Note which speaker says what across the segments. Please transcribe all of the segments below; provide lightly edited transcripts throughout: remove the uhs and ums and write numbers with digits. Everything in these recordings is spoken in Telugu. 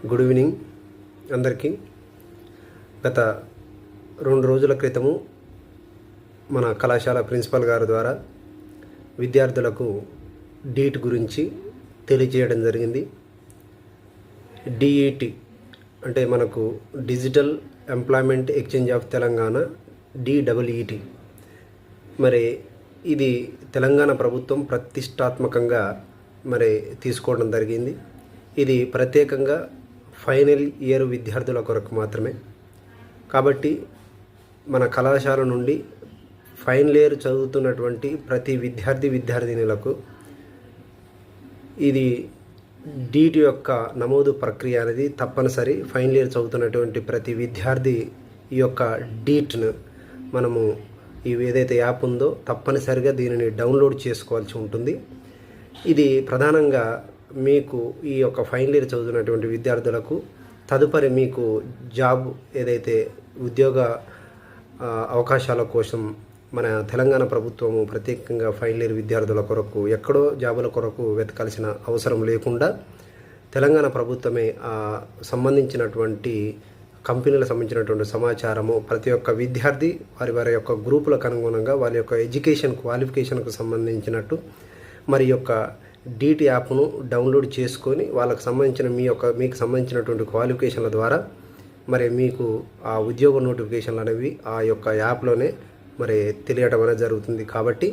Speaker 1: గుడ్ ఈవినింగ్ అందరికీ. గత 2 రోజుల క్రితము మన కళాశాల ప్రిన్సిపల్ గారి ద్వారా విద్యార్థులకు డీట్ గురించి తెలియజేయడం జరిగింది. డిఈటి అంటే మనకు digital employment exchange of Telangana, DEET. మరి ఇది తెలంగాణ ప్రభుత్వం ప్రతిష్టాత్మకంగా తీసుకోవడం జరిగింది. ఇది ప్రత్యేకంగా ఫైనల్ ఇయర్ విద్యార్థుల కొరకు మాత్రమే. కాబట్టి మన కళాశాల నుండి ఫైనల్ ఇయర్ చదువుతున్నటువంటి ప్రతి విద్యార్థినులకు ఇది డీట్ యొక్క నమోదు ప్రక్రియ అనేది తప్పనిసరి. ఫైనల్ ఇయర్ చదువుతున్నటువంటి ప్రతి విద్యార్థి ఈ యొక్క డీట్ను మనము ఏదైతే యాప్ ఉందో తప్పనిసరిగా దీనిని డౌన్లోడ్ చేసుకోవాల్సి ఉంటుంది. ఇది ప్రధానంగా మీకు ఈ యొక్క ఫైనల్ ఇయర్ చదువుతున్నటువంటి విద్యార్థులకు తదుపరి మీకు జాబ్ ఏదైతే ఉద్యోగ అవకాశాల కోసం మన తెలంగాణ ప్రభుత్వము ప్రత్యేకంగా ఫైనల్ ఇయర్ విద్యార్థుల కొరకు ఎక్కడో జాబుల కొరకు వెతకాల్సిన అవసరం లేకుండా తెలంగాణ ప్రభుత్వమే సంబంధించినటువంటి కంపెనీలకు సంబంధించినటువంటి సమాచారము ప్రతి ఒక్క విద్యార్థి వారి యొక్క గ్రూపులకు అనుగుణంగా వాళ్ళ యొక్క ఎడ్యుకేషన్ క్వాలిఫికేషన్కు సంబంధించినట్టు మరి యొక్క డీట్ యాప్ను డౌన్లోడ్ చేసుకొని వాళ్ళకు సంబంధించిన మీకు సంబంధించినటువంటి క్వాలిఫికేషన్ల ద్వారా మీకు ఆ ఉద్యోగ నోటిఫికేషన్లు అనేవి ఆ యొక్క యాప్లోనే తెలియడం అనేది జరుగుతుంది. కాబట్టి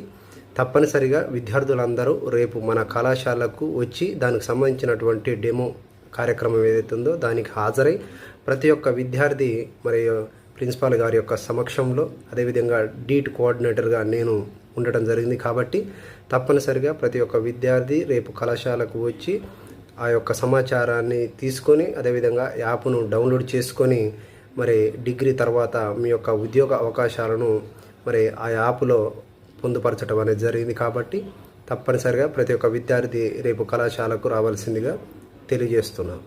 Speaker 1: తప్పనిసరిగా విద్యార్థులందరూ రేపు మన కళాశాలకు వచ్చి దానికి సంబంధించినటువంటి డెమో కార్యక్రమం ఏదైతే ఉందో దానికి హాజరై ప్రతి ఒక్క విద్యార్థి ప్రిన్సిపాల్ గారి యొక్క సమక్షంలో అదేవిధంగా డీట్ కోఆర్డినేటర్గా నేను ఉండటం జరిగింది. కాబట్టి తప్పనిసరిగా ప్రతి ఒక్క విద్యార్థి రేపు కళాశాలకు వచ్చి ఆ యొక్క సమాచారాన్ని తీసుకొని అదేవిధంగా యాప్ను డౌన్లోడ్ చేసుకొని డిగ్రీ తర్వాత మీ యొక్క ఉద్యోగ అవకాశాలను ఆ యాప్లో పొందుపరచడం అనేది జరిగింది. కాబట్టి తప్పనిసరిగా ప్రతి ఒక్క విద్యార్థి రేపు కళాశాలకు రావాల్సిందిగా తెలియజేస్తున్నాను.